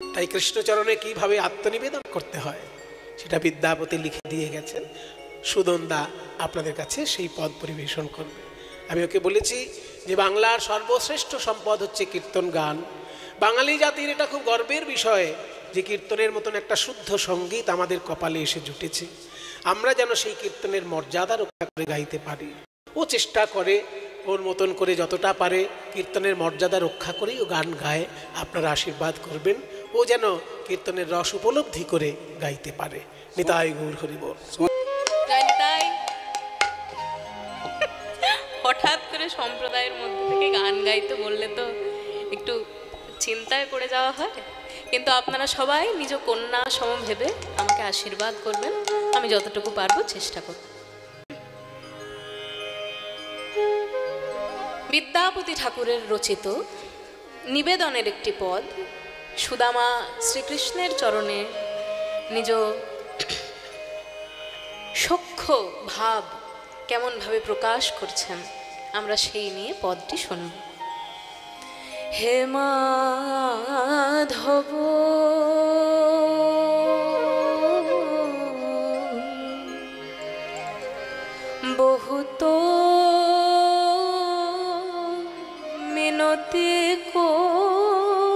তাই কৃষ্ণচরণে কিভাবে আত্মনিবেদন করতে হয় সেটা বিদ্যাপতি লিখে দিয়ে গেছেন। সুদনদা আপনাদের কাছে সেই পদ পরিবেশন করবে। আমি ওকে বলেছি যে বাংলার সর্বশ্রেষ্ঠ সম্পদ হচ্ছে কীর্তন গান। বাঙালি জাতির এটা খুব গর্বের বিষয় যে কীর্তনের মতন একটা শুদ্ধ সঙ্গীত আমাদের কপালে এসে জুটেছে। আমরা যেন সেই কীর্তনের মর্যাদা রক্ষা করে গাইতে পারি। ও চেষ্টা করে ওর মতন করে যতটা পারে কীর্তনের মর্যাদা রক্ষা করেই ও গান গায়। আপনারা আশীর্বাদ করবেন ও যেন কীর্তনের রস উপলব্ধি করে গাইতে পারে। নিতাই গৌর হরি বল। হঠাৎ করে সম্প্রদায়ের মধ্যে থেকে গান গাইতে বললে তো একটু চিন্তায় পড়ে যাওয়া হয়, কিন্তু আপনারা সবাই নিজ কন্যা সম ভেবে আমাকে আশীর্বাদ করবেন, আমি যতটুকু পারবো চেষ্টা করব। বিদ্যাপতি ঠাকুরের রচিত নিবেদনের একটি পদ সুদামা শ্রীকৃষ্ণের চরণে নিজ সখ্য ভাব কেমনভাবে প্রকাশ করছেন, আমরা সেই নিয়ে পদটি শুনব। হে মাধব বহুত মিনতি করুত,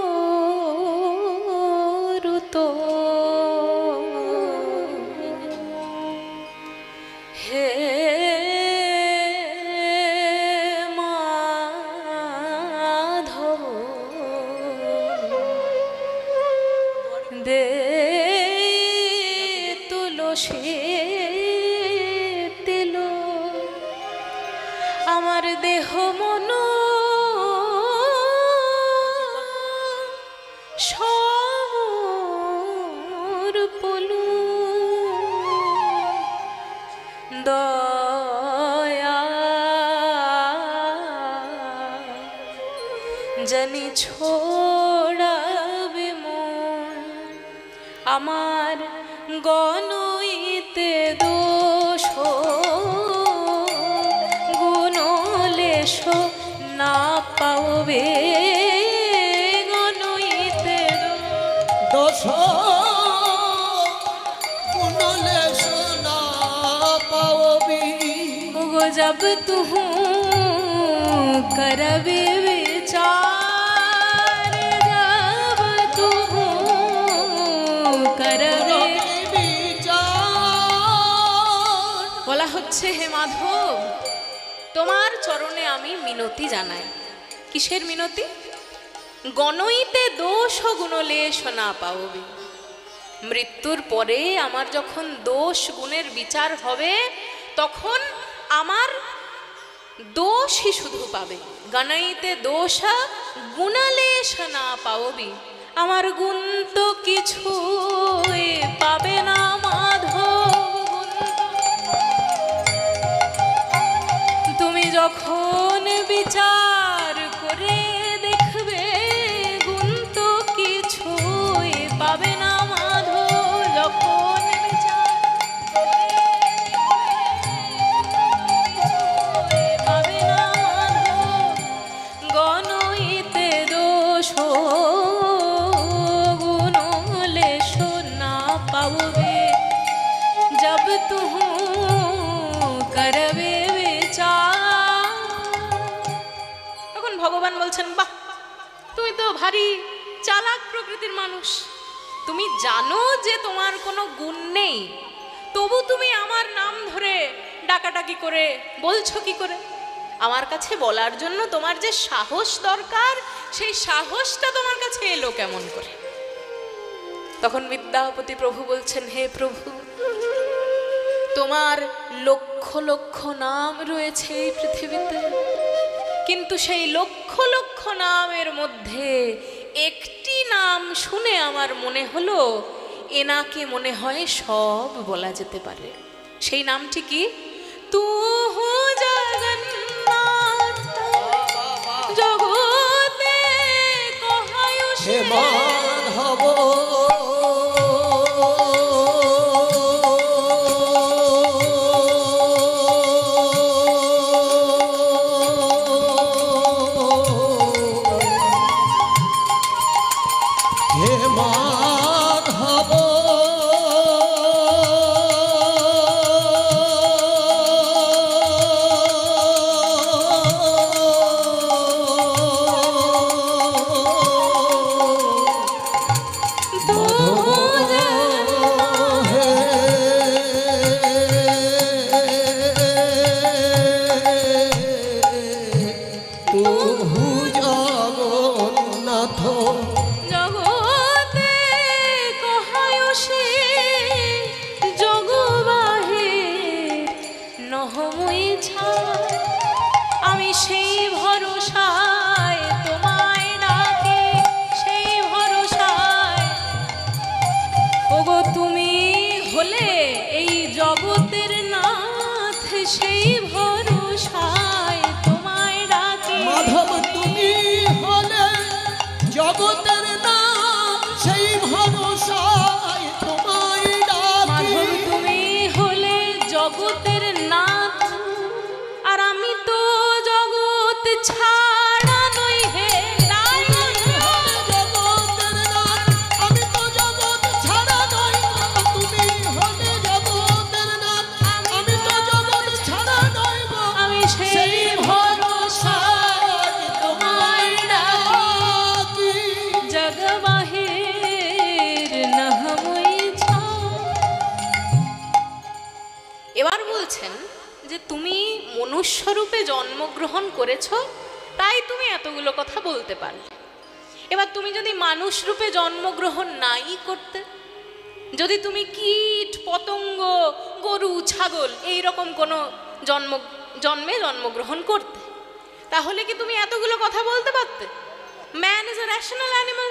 হে মাধব দে তুলসী তিল আমার দেহ মন সমর্পণু দয়া জানি ছোড়াবে মন আমার গণইতে দোষ গুণলেশ না পাওবে, গণইতে দোষ গুণলেশ না পাওবি, गो जब तू करबे विचार, जब तू करबे বিচার। বলা হচ্ছে হে মাধব তোমার চরণে আমি মিনতি জানাই। কিসের মিনতি? গণইতে দোষ গুণলেশ না পাওবি, মৃত্যুর পরে আমার যখন দোষ গুণের বিচার হবে তখন আমার দোষই শুধু পাবে। গণইতে দোষ গুণলেশ না পাওবি, আমার গুণ তো কিছু পাবে না মাধব। তুমি যখন বিচার করে দেখবে গুণ তো কিছুই পাবে না মাধব। যখন বিচার করে দেখবে পাবে না মাধব, গণইতে দোষ গুণলেশ না পাওবে, जब तू करबे विचार। তখন ভগবান বলছেন বাহ তুমি তো ভারী চালাক প্রকৃতির মানুষ, তুমি জানো যে তোমার কোনো গুণ নেই, তবু তুমি আমার নাম ধরে ডাকাডাকি করে বলছো কি করে? আমার কাছে বলার জন্য তোমার যে সাহস দরকার সেই সাহসটা তোমার কাছে এলো কেমন করে? তখন বিদ্যাপতি প্রভু বলছেন হে প্রভু তোমার লক্ষ লক্ষ নাম রয়েছে এই পৃথিবীতে, কিন্তু সেই লক্ষ লক্ষ নামের মধ্যে একটি নাম শুনে আমার মনে হলো এনাকে মনে হয় সব বলা যেতে পারে। সেই নামটি কি? তু জগন্নাথ জগতে কহায়ুষ হে মাধব হে মা ছাড়া নই হে নাই জগতের নাথ আমি তো জগৎ ছাড়া নই গো তুমি হলে জগতের নাথ আমি তো জগৎ ছাড়া নই গো আমি সেই ভরসা তোমায় ডাকি জগ বাহির নহমই এবার বলছেন যে তুমি মনুষ্যরূপে জন্মগ্রহণ করেছো তাই তুমি এতগুলো কথা বলতে পারলে। এবার তুমি যদি মানুষ রূপে জন্মগ্রহণ নাই করতে, যদি তুমি কীট পতঙ্গ গরু ছাগল এই রকম কোনো জন্মে জন্মগ্রহণ করতে, তাহলে কি তুমি এতগুলো কথা বলতে পারতে? Man is a rational animal,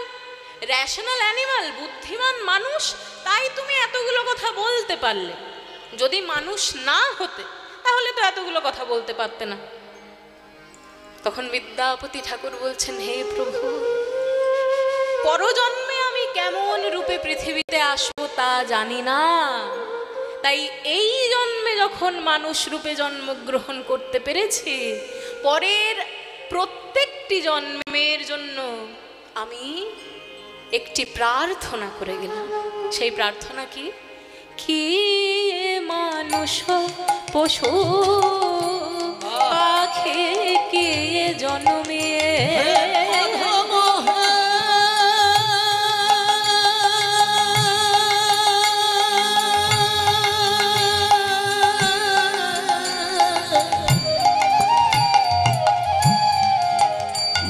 rational animal, বুদ্ধিমান মানুষ, তাই তুমি এতগুলো কথা বলতে পারলে। যদি মানুষ না হতে তাহলে তো এতগুলো কথা বলতে পারতে না। তখন বিদ্যাপতি ঠাকুর বলছেন, হে প্রভু, পরজন্মে আমি কেমন রূপে পৃথিবীতে আসবো তা জানি না, তাই এই জন্মে যখন মানুষ রূপে জন্মগ্রহণ করতে পেরেছি, পরের প্রত্যেকটি জন্মের জন্য আমি একটি প্রার্থনা করে গেলাম। সেই প্রার্থনা কি? কি মানুষ পশু পাখি কে জন্মে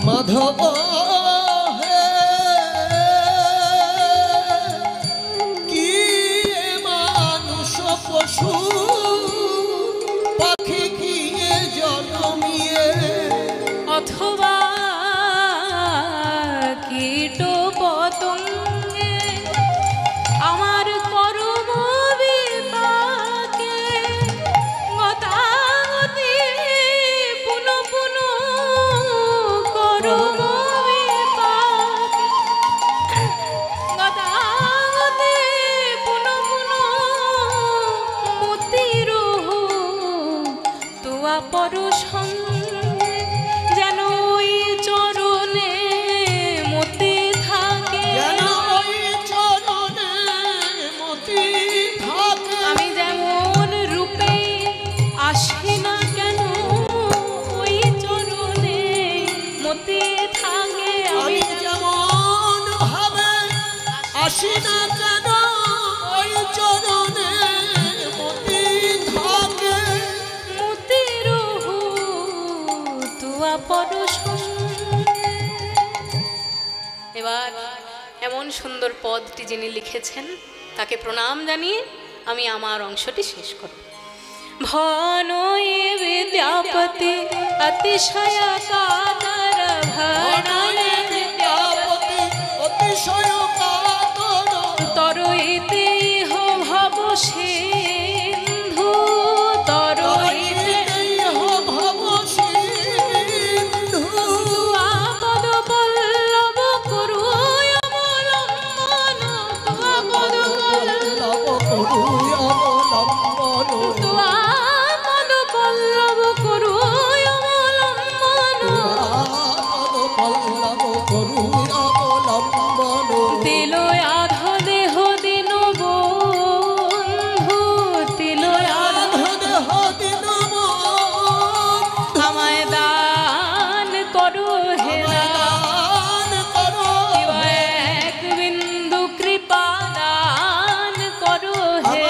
মাধব হে কি মানুষ পশু পাখি কি জন্মিয়ে অথবা কীট পতঙ্গে আমার কর্ম বিপাকে গতাগতি পুন পুন কর্ম বিপাকে গতাগতি পুন পুন মতির তুয়া পরসঙ্গে যেন ওই চরণে মতি থাকে, যেন ওই চরণে মতি থাকে। আমি যেমন রূপে আসি না কেন ওই চরণে মতি থাকে, আমি যেমন ভাবে আসি না কেন ওই চরণে মতি থাকে। মতির তুয়া পরসঙ্গে। এবার এমন সুন্দর পদটি যিনি লিখেছেন তাকে প্রণাম জানিয়ে আমি আমার অংশটি শেষ করব। ভনয়ে বিদ্যাপতি অতিশয় কাতর, ভনয়ে বিদ্যাপতি অতিশয় কাতর তরইতে ইহ ভব সিন্ধু, তরইতে ভব সিন্ধু তুয়াপদ পল্লব করু অবলম্বন, তুয়াপদ লব করুই অবলম্বন তুয়াপদ পল্লব করু অবলম্বন, পদ পল্লব করুই অবলম্বন তিল আধ দেহ দিন বন্ধু, তিল আধ দেহ দিন আমায় দান করো হে দান করো এক বিন্দু কৃপা দান করো হে,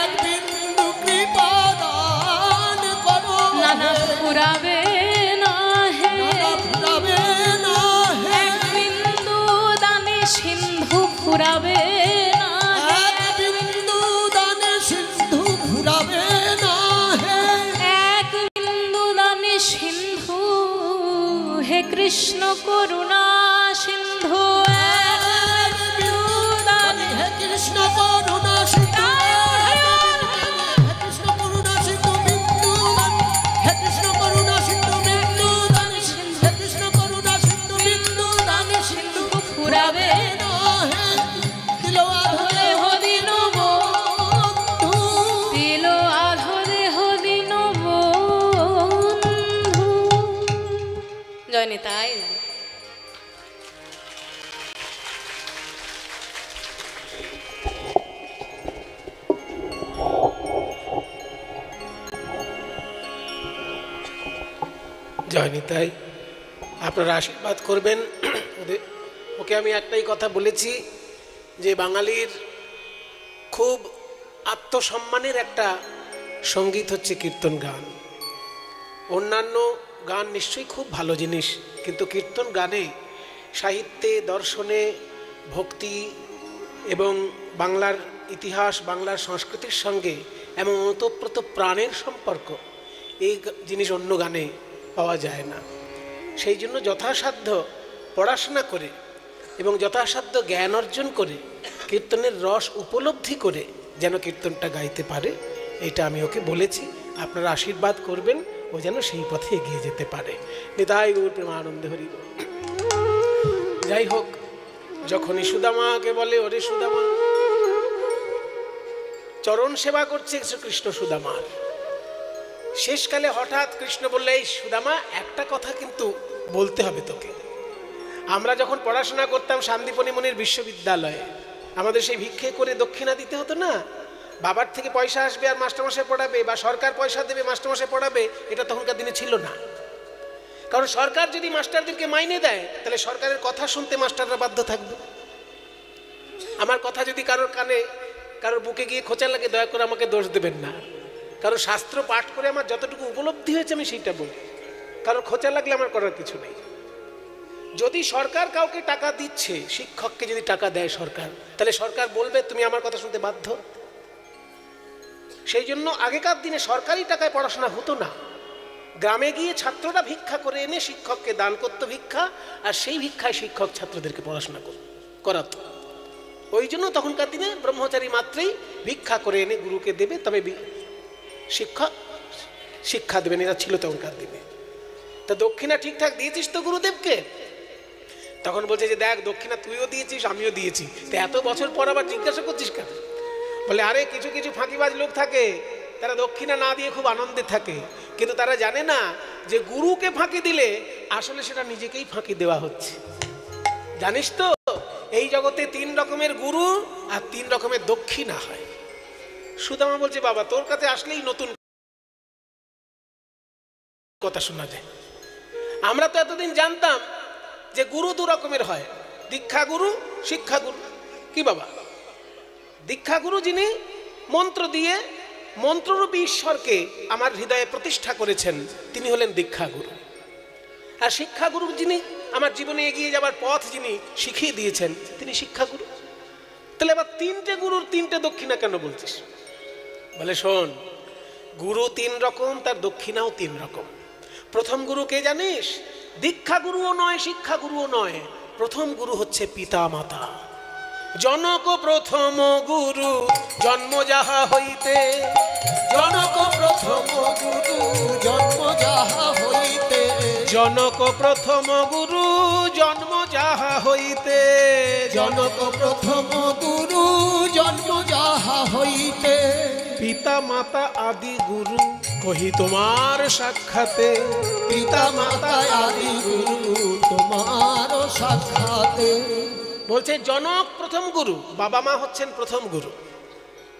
এক বিন্দু কৃপা দান করো নানা ফুরাবে না হে, ফুরাবে না হে এক বিন্দু দানে সিন্ধু ফুরাবে না হে, এক বিন্দু দানে সিন্ধু ফুরাবে না হে এক বিন্দু দানে সিন্ধু, হে কৃষ্ণ করুণা সিন্ধু, এক বিন্দু দানে হে কৃষ্ণ করুণা সিন্ধু হে কৃষ্ণ করুণা সিন্ধু বিন্দু দান হে কৃষ্ণ করুণা সিন্ধু বিন্দু দান হে কৃষ্ণ করুণা সিন্ধু বিন্দু দান সিন্ধু ফুরাবে না হে দিলো আধরে দেহ দিন বন্ধু দিল আধ দেহ দিন বন্ধু। জয় নিতাই। আপনারা আশীর্বাদ করবেন। ওকে আমি একটাই কথা বলেছি যে বাঙালির খুব আত্মসম্মানের একটা সঙ্গীত হচ্ছে কীর্তন গান। অন্যান্য গান নিশ্চয়ই খুব ভালো জিনিস, কিন্তু কীর্তন গানে সাহিত্যে, দর্শনে, ভক্তি এবং বাংলার ইতিহাস, বাংলার সংস্কৃতির সঙ্গে এমন ওতপ্রোত প্রাণের সম্পর্ক, এই জিনিস অন্য গানে পাওয়া যায় না। সেই জন্য যথাসাধ্য পড়াশোনা করে এবং যথাসাধ্য জ্ঞান অর্জন করে কীর্তনের রস উপলব্ধি করে যেন কীর্তনটা গাইতে পারে, এটা আমি ওকে বলেছি। আপনারা আশীর্বাদ করবেন ও যেন সেই পথে এগিয়ে যেতে পারে। নিতাই গৌর প্রেমানন্দে হরি বল। যাই হোক, যখনই সুদামাকে বলে, ওরে সুদামা, চরণ সেবা করছে কৃষ্ণ সুদামার। শেষকালে হঠাৎ কৃষ্ণ বললে, এই সুদামা, একটা কথা কিন্তু বলতে হবে তোকে। আমরা যখন পড়াশোনা করতাম শান্তিপনি মুনির বিশ্ববিদ্যালয়ে, আমাদের সেই ভিক্ষে করে দক্ষিণা দিতে হতো না। বাবার থেকে পয়সা আসবে আর মাস্টারমশাই পড়াবে, বা সরকার পয়সা দেবে মাস্টারমশাই পড়াবে, এটা তখনকার দিনে ছিল না। কারণ সরকার যদি মাস্টারদেরকে মাইনে দেয়, তাহলে সরকারের কথা শুনতে মাস্টাররা বাধ্য থাকবে। আমার কথা যদি কারোর কানে, কারোর বুকে গিয়ে খোঁচা লাগে, দয়া করে আমাকে দোষ দেবেন না। কারণ শাস্ত্র পাঠ করে আমার যতটুকু উপলব্ধি হয়েছে আমি সেইটা বলি। কারোর খোঁচা লাগলে আমার করার কিছু নেই। যদি সরকার কাউকে টাকা দিচ্ছে, শিক্ষককে যদি টাকা দেয় সরকার, তাহলে সরকার বলবে তুমি আমার কথা শুনতে বাধ্য। সেই জন্য আগেকার দিনে সরকারি টাকায় পড়াশোনা হতো না। গ্রামে গিয়ে ছাত্ররা ভিক্ষা করে এনে শিক্ষককে দান করতো ভিক্ষা, আর সেই ভিক্ষায় শিক্ষক ছাত্রদেরকে পড়াশোনা করাতো। ওই জন্য তখনকার দিনে ব্রহ্মচারী মাত্রেই ভিক্ষা করে এনে গুরুকে দেবে, তবে শিক্ষা দেবেন, এরা ছিল তখনকার দিনে। তা দক্ষিণা ঠিকঠাক দিয়েছিস তো গুরুদেবকে? তখন বলছে যে দেখ, দক্ষিণা তুইও দিয়েছিস, আমিও দিয়েছি, তো এত বছর পর আবার জিজ্ঞাসা করছিস কেন? বলে, আরে কিছু কিছু ফাঁকিবাজ লোক থাকে, তারা দক্ষিণা না দিয়ে খুব আনন্দে থাকে, কিন্তু তারা জানে না যে গুরুকে ফাঁকি দিলে আসলে সেটা নিজেকেই ফাঁকি দেওয়া হচ্ছে। জানিস তো, এই জগতে 3 রকমের গুরু আর 3 রকমের দক্ষিণা হয়। সুদামা বলছে, বাবা তোর কাছে আসলেই নতুন কথা শোনা যায়। আমরা তো এতদিন জানতাম যে গুরু 2 রকমের হয়, দীক্ষা গুরু, শিক্ষা গুরু। কি বাবা? দীক্ষা গুরু যিনি মন্ত্র দিয়ে মন্ত্ররূপী ঈশ্বরকে আমার হৃদয়ে প্রতিষ্ঠা করেছেন, তিনি হলেন দীক্ষা গুরু। আর শিক্ষা গুরু যিনি আমার জীবনে এগিয়ে যাবার পথ যিনি শিখিয়ে দিয়েছেন, তিনি শিক্ষা গুরু। তাহলে আবার 3টে গুরুর 3টে দক্ষিণা কেন বলছিস? বলে, শোন, গুরু 3 রকম, তার দক্ষিণাও 3 রকম। প্রথম গুরু কে জানিস? দীক্ষা গুরুও নয়, শিক্ষা গুরুও নয়। প্রথম গুরু হচ্ছে পিতা মাতা। জনক প্রথম গুরু জন্ম যাহা হইতে, জনক প্রথম গুরু জন্ম যাহা হইতে, জনক প্রথম গুরু জন্ম যাহা হইতে, জনক প্রথম গুরু জন্ম যাহা হইতে, পিতা মাতা আদি গুরু কহি তোমার সাক্ষাতে, পিতা মাতা আদি গুরু তোমার সাক্ষাতে। বলছে জনক প্রথম গুরু, বাবা মা হচ্ছেন প্রথম গুরু।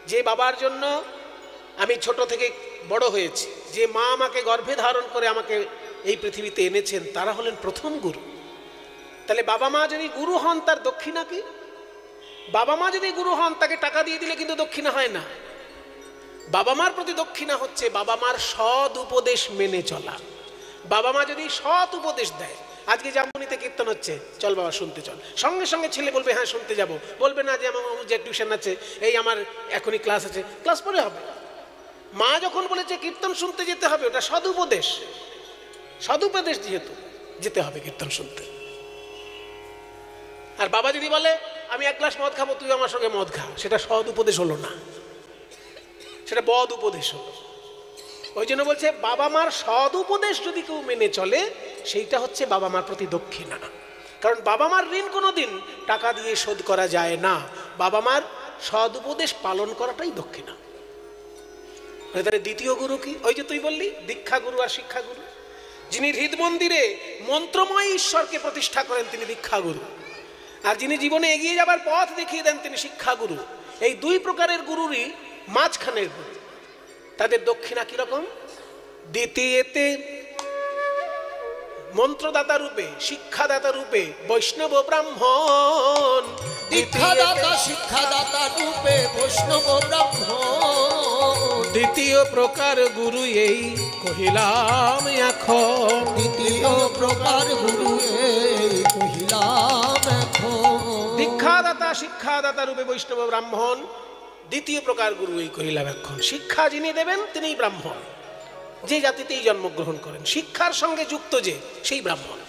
যে বাবার জন্য আমি ছোট থেকে বড় হয়েছি, যে মা আমাকে গর্ভে ধারণ করে আমাকে এই পৃথিবীতে এনেছেন, তারা হলেন প্রথম গুরু। তাহলে বাবা মা যদি গুরু হন, তার দক্ষিণা কি? বাবা মা যদি গুরু হন, তাকে টাকা দিয়ে দিলে কিন্তু দক্ষিণা হয় না। বাবা মার প্রতি দক্ষিণা হচ্ছে বাবা মার সৎ উপদেশ মেনে চলা। বাবা মা যদি সৎ উপদেশ দেয়, আজকে জামুনিতে কীর্তন হচ্ছে, চল বাবা শুনতে চল, সঙ্গে সঙ্গে ছেলে বলবে হ্যাঁ শুনতে যাব, বলবে না যে আমার যে টিউশন আছে, এই আমার এখনই ক্লাস আছে, ক্লাস পরে হবে। মা যখন বলেছে কীর্তন শুনতে যেতে হবে, ওটা সদুপদেশ, সদুপদেশ যেহেতু যেতে হবে কীর্তন শুনতে। আর বাবা যদি বলে আমি 1 গ্লাস মদ খাবো, তুই আমার সঙ্গে মদ খা, সেটা সদ উপদেশ হলো না, সেটা বদ উপদেশ হলো। ওই জন্য বলছে বাবা মার সদ উপদেশ যদি কেউ মেনে চলে, সেইটা হচ্ছে বাবা মার প্রতি দক্ষিণা। কারণ বাবা মার ঋণ কোনোদিন টাকা দিয়ে শোধ করা যায় না, বাবা মার সদ উপদেশ পালন করাটাই দক্ষিণা। তাহলে দ্বিতীয় গুরু কি? ওই যে তুই বললি দীক্ষা গুরু আর শিক্ষা গুরু। যিনি হৃদ মন্দিরে মন্ত্রময় ঈশ্বরকে প্রতিষ্ঠা করেন, তিনি দীক্ষা গুরু। আর যিনি জীবনে এগিয়ে যাবার পথ দেখিয়ে দেন, তিনি শিক্ষা গুরু। এই 2 প্রকারের গুরুরই মাঝখানের গুরু। তাদের দক্ষিণা কিরকম? দ্বিতীয়তে মন্ত্রদাতা রূপে, শিক্ষাদাতা রূপে বৈষ্ণব ব্রাহ্মণ। দীক্ষাদাতা শিক্ষাদাতা রূপে বৈষ্ণব ব্রাহ্মণ। দ্বিতীয় প্রকার গুরু এই কহিলাম এখন। দ্বিতীয় প্রকার গুরু এই কহিলাম এখন। দীক্ষাদাতা শিক্ষাদাতা রূপে বৈষ্ণব ব্রাহ্মণ, দ্বিতীয় প্রকার গুরু এই কহিলাম এখন। শিক্ষা যিনি দেবেন তিনিই ব্রাহ্মণ, যে জাতিতেই জন্মগ্রহণ করেন, শিক্ষার সঙ্গে যুক্ত যে, সেই ব্রাহ্মণ।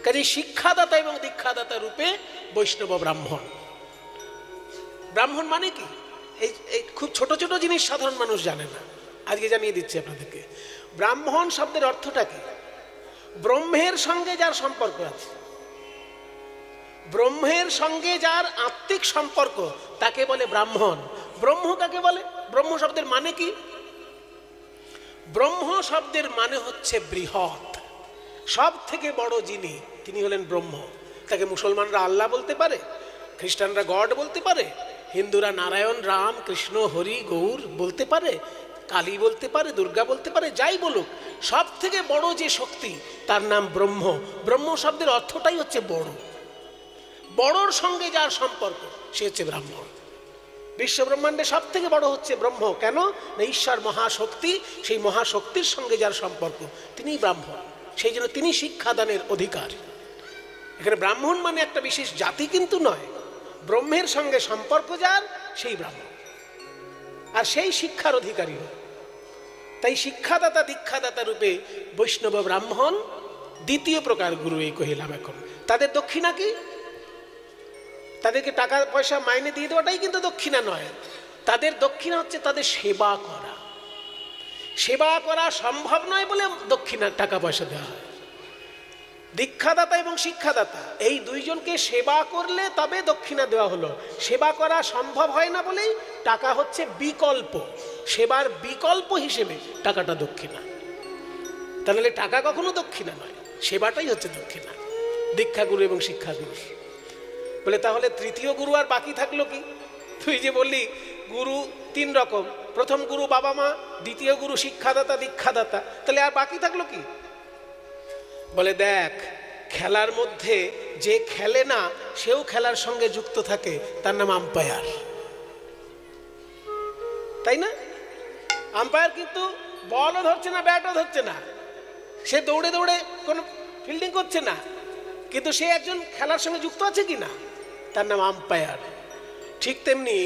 কাজে শিক্ষাদাতা এবং দীক্ষাদাতা রূপে বৈষ্ণব ব্রাহ্মণ। ব্রাহ্মণ মানে কি? এই খুব ছোট ছোট জিনিস সাধারণ মানুষ জানে না, আজকে জানিয়ে দিচ্ছি আপনাদেরকে। ব্রাহ্মণ শব্দের অর্থটা কি? ব্রহ্মের সঙ্গে যার সম্পর্ক আছে, ব্রহ্মের সঙ্গে যার আত্মিক সম্পর্ক, তাকে বলে ব্রাহ্মণ। ব্রহ্ম কাকে বলে? ব্রহ্ম শব্দের মানে কি? ব্রহ্ম শব্দের মানে হচ্ছে বৃহৎ, সব থেকে বড় যিনি, তিনি হলেন ব্রহ্ম। তাকে মুসলমানরা আল্লাহ বলতে পারে, খ্রিস্টানরা গড বলতে পারে, হিন্দুরা নারায়ণ, রাম, কৃষ্ণ, হরি, গৌর বলতে পারে, কালী বলতে পারে, দুর্গা বলতে পারে, যাই বলুক, সব থেকে বড় যে শক্তি তার নাম ব্রহ্ম। ব্রহ্ম শব্দের অর্থটাই হচ্ছে বড়। বড়র সঙ্গে যার সম্পর্ক সে হচ্ছে ব্রাহ্মণ। বিশ্ব ব্রহ্মাণ্ডে সব থেকে বড় হচ্ছে ব্রহ্ম। কেন না ঈশ্বর মহাশক্তি, সেই মহাশক্তির সঙ্গে যার সম্পর্ক তিনিই ব্রাহ্মণ। সেই জন্য তিনি শিক্ষাদানের অধিকার। এখানে ব্রাহ্মণ মানে একটা বিশেষ জাতি কিন্তু নয়, ব্রহ্মের সঙ্গে সম্পর্ক যার সেই ব্রাহ্মণ, আর সেই শিক্ষার অধিকারী হয়। তাই শিক্ষাদাতা দীক্ষাদাতা রূপে বৈষ্ণব ব্রাহ্মণ, দ্বিতীয় প্রকার গুরু এই কহিলাম এখন। তাদের দক্ষিণা কি? তাদেরকে টাকা পয়সা মাইনে দিয়ে দেওয়াটাই কিন্তু দক্ষিণা নয়। তাদের দক্ষিণা হচ্ছে তাদের সেবা করা। সেবা করা সম্ভব নয় বলে দক্ষিণা টাকা পয়সা দেওয়া হয়। দীক্ষাদাতা এবং শিক্ষাদাতা এই দুইজনকে সেবা করলে তবে দক্ষিণা দেওয়া হলো। সেবা করা সম্ভব হয় না বলেই টাকা হচ্ছে বিকল্প, সেবার বিকল্প হিসেবে টাকাটা দক্ষিণা। তাহলে টাকা কখনো দক্ষিণা নয়, সেবাটাই হচ্ছে দক্ষিণা। দীক্ষাগুরু এবং শিক্ষাগুরু বলে তাহলে তৃতীয় গুরু আর বাকি থাকলো কি? তুই যে বললি গুরু তিন রকম, প্রথম গুরু বাবা মা, দ্বিতীয় গুরু শিক্ষাদাতা দীক্ষাদাতা, তাহলে আর বাকি থাকলো কি? বলে দেখ, খেলার মধ্যে যে খেলে না সেও খেলার সঙ্গে যুক্ত থাকে, তার নাম আম্পায়ার, তাই না? আম্পায়ার কিন্তু বলও ধরছে না, ব্যাটও ধরছে না, সে দৌড়ে দৌড়ে কোনো ফিল্ডিং করছে না, কিন্তু সে একজন খেলার সঙ্গে যুক্ত আছে কি না, তার নাম আম্পায়ার। ঠিক তেমনি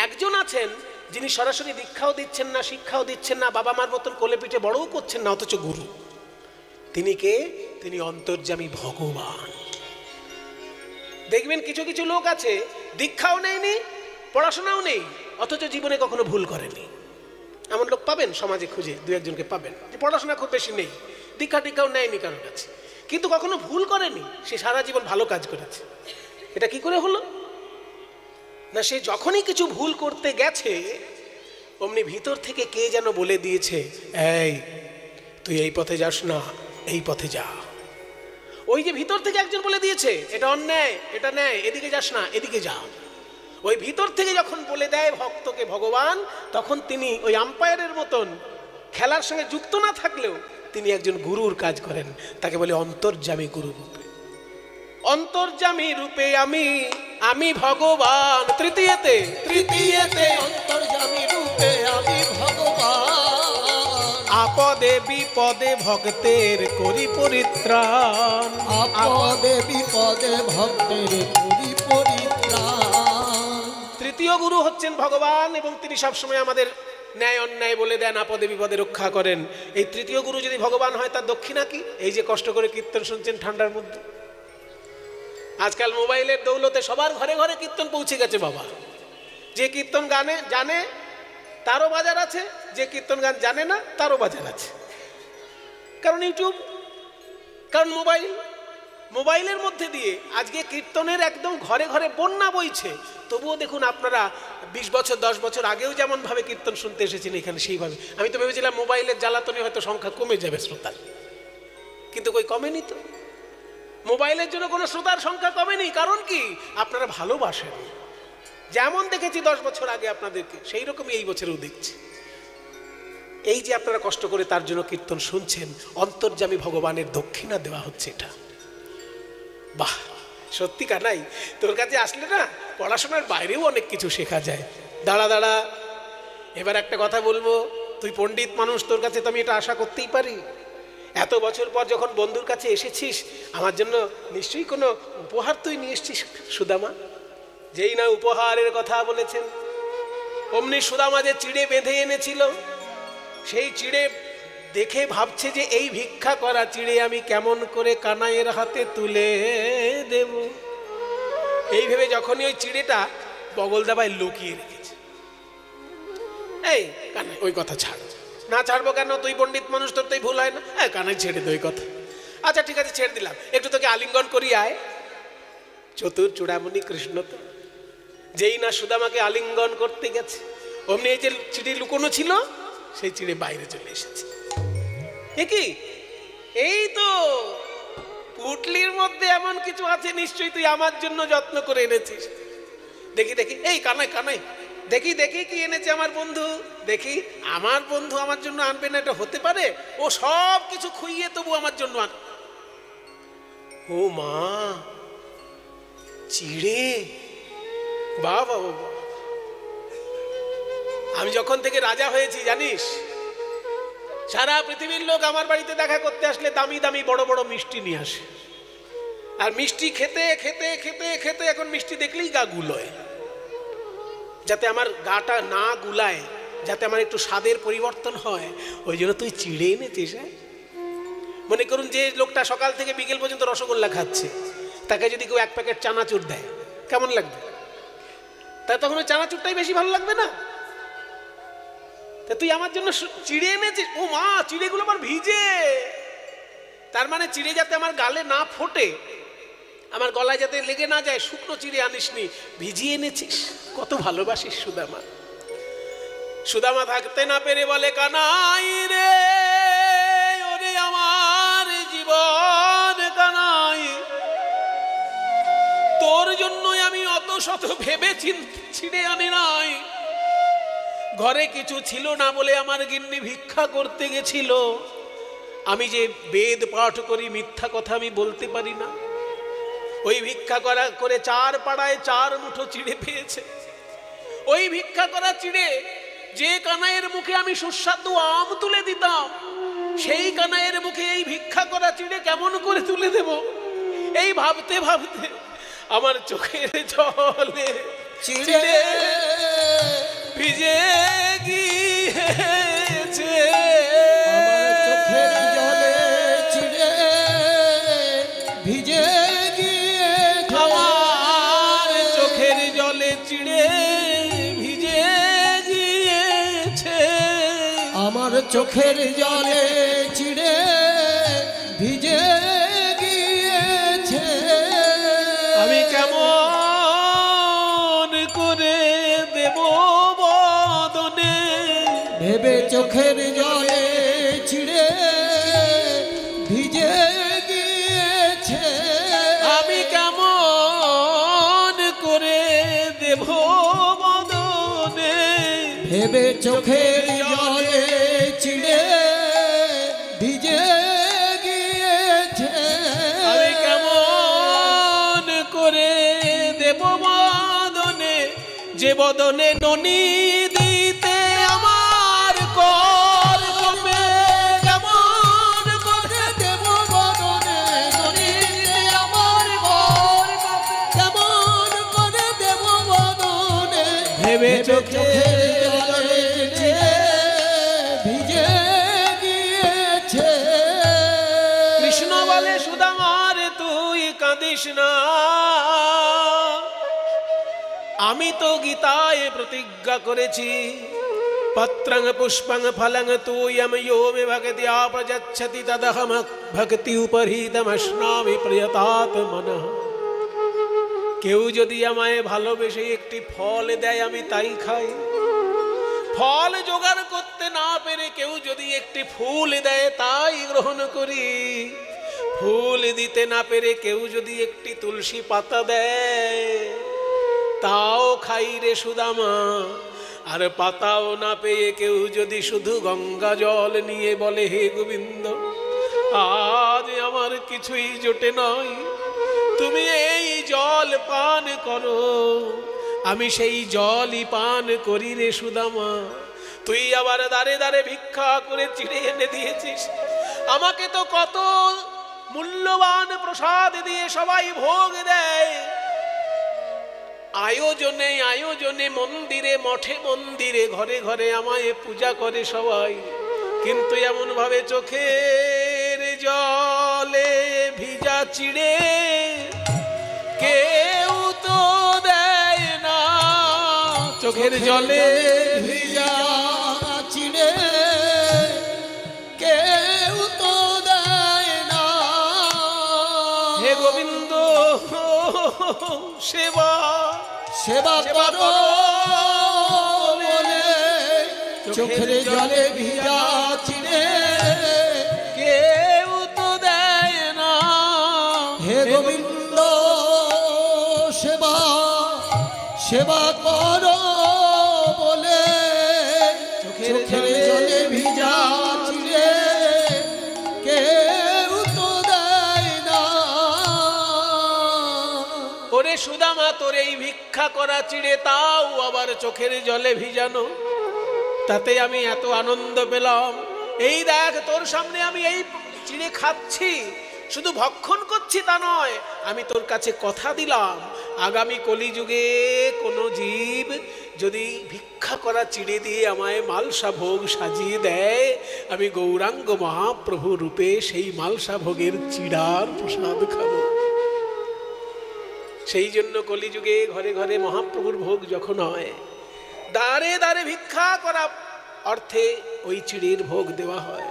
একজন আছেন যিনি সরাসরি দীক্ষাও দিচ্ছেন না, শিক্ষাও দিচ্ছেন না, বাবা মার মতন কোলে পিঠে বড়ও করছেন না, অথচ গুরু। তিনি কে? তিনি অন্তর্যামী ভগবান। দেখবেন কিছু কিছু লোক আছে দীক্ষাও নেয়নি, পড়াশোনাও নেই, অথচ জীবনে কখনো ভুল করেনি। এমন লোক পাবেন সমাজে, খুঁজে দু একজনকে পাবেন যে পড়াশোনা খুব বেশি নেই, দীক্ষা টিক্ষাও নেয়নি কারোর কাছে, কিন্তু কখনো ভুল করেনি, সে সারা জীবন ভালো কাজ করেছে। এটা কি করে হলো? না, সে যখনই কিছু ভুল করতে গেছে অমনি ভিতর থেকে কে যেন বলে দিয়েছে, এই তুই এই পথে যাস না, এই পথে যা। ওই যে ভিতর থেকে একজন বলে দিয়েছে এটা অন্যায়, এটা ন্যায়, এদিকে যাস না, এদিকে যা। ওই ভিতর থেকে যখন বলে দেয় ভক্তকে ভগবান, তখন তিনি ওই আম্পায়ারের মতন খেলার সঙ্গে যুক্ত না থাকলেও তিনি একজন গুরুর কাজ করেন। তাকে বলে অন্তর্যামী গুরু রূপে। অন্তর্যামী রূপে আমি, আমি ভগবান। তৃতীয়তে অন্তর্যামী রূপে আমি ভগবান। আপদে বিপদে ভক্তের করি পরিত্রাণ। আপদে বিপদে ভক্তের করি পরিত্রাণ। তৃতীয় গুরু হচ্ছেন ভগবান এবং তিনি সবসময় আমাদের ন্যায় অন্যায় বলে দেন, আপদে বিপদে রক্ষা করেন। এই তৃতীয় গুরু যদি ভগবান হয় তার দক্ষিণা কি? এই যে কষ্ট করে কীর্তন শুনছেন ঠান্ডার মধ্যে, আজকাল মোবাইলের দৌলতে সবার ঘরে ঘরে কীর্তন পৌঁছে গেছে বাবা। যে কীর্তন গানে জানে তারও বাজার আছে, যে কীর্তন গান জানে না তারও বাজার আছে। কারণ ইউটিউব, কারণ মোবাইলের মধ্যে দিয়ে আজকে কীর্তনের একদম ঘরে ঘরে বন্যা বইছে। তবুও দেখুন আপনারা 20 বছর 10 বছর আগেও যেমনভাবে কীর্তন শুনতে এসেছিলেন এখানে, সেইভাবে। আমি তো ভেবেছিলাম মোবাইলের জ্বালাতনে হয়তো সংখ্যা কমে যাবে শ্রোতার, কিন্তু কই কমেনি তো। মোবাইলের জন্য কোনো শ্রোতার সংখ্যা কমেনি। কারণ কি? আপনারা ভালোবাসেন। যেমন দেখেছি 10 বছর আগে আপনাদেরকে, সেই রকমই এই বছরেও দেখছি। এই যে আপনারা কষ্ট করে তার জন্য কীর্তন শুনছেন, অন্তর্যামী ভগবানের দক্ষিণা দেওয়া হচ্ছে এটা। বাহ, সত্যি কানাই, তোর কাছে আসলে না পড়াশোনার বাইরেও অনেক কিছু শেখা যায়। দাঁড়া দাঁড়া, এবার একটা কথা বলবো, তুই পণ্ডিত মানুষ, তোর কাছে তো আমি এটা আশা করতেই পারি। এত বছর পর যখন বন্ধুর কাছে এসেছিস, আমার জন্য নিশ্চয়ই কোনো উপহার তুই নিয়ে এসছিস সুদামা। যেই না উপহারের কথা বলেছেন, অমনি সুদামা যে চিড়ে বেঁধে এনেছিল, সেই চিড়ে দেখে ভাবছে যে এই ভিক্ষা করা চিড়ে আমি কেমন করে কানাইয়ের হাতে তুলে দেব। এই ভেবে যখনই ওই চিড়েটা বগল দাবায় লুকিয়ে রেখেছে। এই কানাই, ওই কথা ছাড়। না ছাড়বো কেন? তুই পণ্ডিত মানুষ, তোর তাই ভুল হয় না? হ্যাঁ কানাই, ছেড়ে দে ওই কথা। আচ্ছা ঠিক আছে, ছেড়ে দিলাম, একটু তোকে আলিঙ্গন করি আয়। চতুর চূড়ামণি কৃষ্ণ তো যেই না সুদামাকে আলিঙ্গন করতে গেছে, অমনি এই যে চিড়ে লুকোনো ছিল সেই চিড়ে বাইরে চলে এসেছে। কি এই তো পুটলির মধ্যে এমন কিছু আছে, নিশ্চয়ই তুই আমার জন্য যত্ন করে এনেছিস। দেখি দেখি, এই কানাই কানাই, দেখি দেখি কি এনেছে আমার বন্ধু। দেখি, আমার বন্ধু আমার জন্য আনবে না এটা হতে পারে? ও সব কিছু খুইয়ে তবু আমার জন্য আন। ও মা, চিড়ে! বাবা বাবা, আমি যখন থেকে রাজা হয়েছি জানিস, সারা পৃথিবীর লোক আমার বাড়িতে দেখা করতে আসলে দামি দামি বড় বড় মিষ্টি নিয়ে আসে। আর মিষ্টি খেতে খেতে খেতে খেতে এখন মিষ্টি দেখলেই গা গুলোয়। যাতে আমার গাটা না গুলায়, যাতে আমার একটু স্বাদের পরিবর্তন হয়, ওই জন্য তুই চিড়ে এনেছিস। মনে করুন যে লোকটা সকাল থেকে বিকেল পর্যন্ত রসগোল্লা খাচ্ছে, তাকে যদি কেউ 1 প্যাকেট চানাচুর দেয়, কেমন লাগবে? তাই তখন ওই চানাচুরটাই বেশি ভালো লাগবে না? তা তুই আমার জন্য চিড়ে এনেছিস। ও মা, চিড়েগুলো আমার ভিজে। তার মানে চিড়ে যাতে আমার গালে না ফোটে, আমার গলায় যাতে লেগে না যায়, শুকনো চিড়ে আনিসনি, ভিজিয়ে এনেছিস। কত ভালোবাসিস সুদামা। সুদামা থাকতে না পেরে বলে, কানাই রে, ওরে আমার জীবন কানাই, তোর জন্যই আমি অত শত ভেবে চিড়ে আনি নাই। ঘরে কিছু ছিল না বলে আমার গিন্নি ভিক্ষা করতে গেছিল। আমি যে বেদ পাঠ করি, মিথ্যা কথা আমি বলতে পারি না। ওই ভিক্ষা করে 4 পাড়ায় 4 মুঠো চিড়ে পেয়েছে। ওই ভিক্ষা করা চিড়ে যে কানাইয়ের মুখে আমি সুস্বাদু আম তুলে দিতাম, সেই কানাইয়ের মুখে এই ভিক্ষা করা চিড়ে কেমন করে তুলে দেব, এই ভাবতে ভাবতে আমার চোখের জলে চিড়ে ভিজে গিয়েছে। আমার চোখের জলে চিড়ে ভিজে গিয়েছে। আমার চোখের জলে চিড়ে ভিজে গিয়েছে। আমার চোখের জলে চিড়ে ভিজে গিয়েছে। আমি কেমন করে দেব বদনে, ভেবে চোখের জলে চিড়ে ভিজে গিয়েছে। আমি কেমন করে দেব বদনে, ভেবে চোখের জলে চিড়ে ভিজে গিয়েছে। আমি কেমন করে দেব বদনে, যে বদনে ননি দিতে আমার কর কমে। কেমন করে দেব বদনে ননি দিতে আমার কর কমে। কেমন করে দেব বদনে ভেবে চোখের জলে চিড়ে ভিজে গিয়েছে। কৃষ্ণ বলে, সুদামার তুই কাঁদিস না, আমি তো গীতায় প্রতিজ্ঞা করেছি, পত্রং পুষ্পং ফলং তুয়ম यो मे भक्त्या प्रयच्छति तदहम भक्ति उपहृतमश्नामि प्रियतात्मनः। কেউ যদি আমায় ভালোবেসে একটি ফল দেয় আমি তাই খাই। ফল জোগাড় করতে না পেরে কেউ যদি একটি ফুল দেয় তাই গ্রহণ করি। ফুল দিতে না পেরে কেউ যদি একটি তুলসী পাতা দেয় তাও খাই রে সুদামা। আর পাতাও না পেয়ে কেউ যদি শুধু গঙ্গা জল নিয়ে বলে হে গোবিন্দ আজ আমার কিছুই জোটে নয়, তুমি এই জল পান করো, আমি সেই জলই পান করি রে সুদামা। তুই আবার দাঁড়ে দাঁড়ে ভিক্ষা করে চিড়ে এনে দিয়েছিস, আমাকে তো কত মূল্যবান প্রসাদ দিয়ে সবাই ভোগ দেয়, আয়োজনে আয়োজনে মন্দিরে মঠে মন্দিরে ঘরে ঘরে আমায় পূজা করে সবাই, কিন্তু এমন ভাবে চোখের জলে ভিজা চিড়ে কেউ তো দেয় না, চোখের জলে ভিজা চিড়ে কেউ তো দেয় না। হে গোবিন্দ সেবা সেবা করো বলে চোখের জলে ভিজা চিড়ে কেউ তো দেয় না। হে গোবিন্দ সেবা সেবা করো বলে চোখের জলে ভিজা চিড়ে কেউ তো দেয় না। ওরে সুদামা তোর এই ভিক্ষা করা চিড়ে তাও আবার চোখের জলে ভিজানো, তাতে আমি এত আনন্দ পেলাম। এই দেখ তোর সামনে আমি এই চিড়ে খাচ্ছি, শুধু ভক্ষণ করছি তা নয়, আমি তোর কাছে কথা দিলাম আগামী কলিযুগে কোনো জীব যদি ভিক্ষা করা চিড়ে দিয়ে আমায় মালসা ভোগ সাজিয়ে দেয়, আমি গৌরাঙ্গ মহাপ্রভু রূপে সেই মালসা ভোগের চিড়ার প্রসাদ খাবো। সেই জন্য কলিযুগে ঘরে ঘরে মহাপ্রভুর ভোগ যখন হয়, দাঁড়ে দাঁড়ে ভিক্ষা করা অর্থে ওই চিড়ির ভোগ দেওয়া হয়।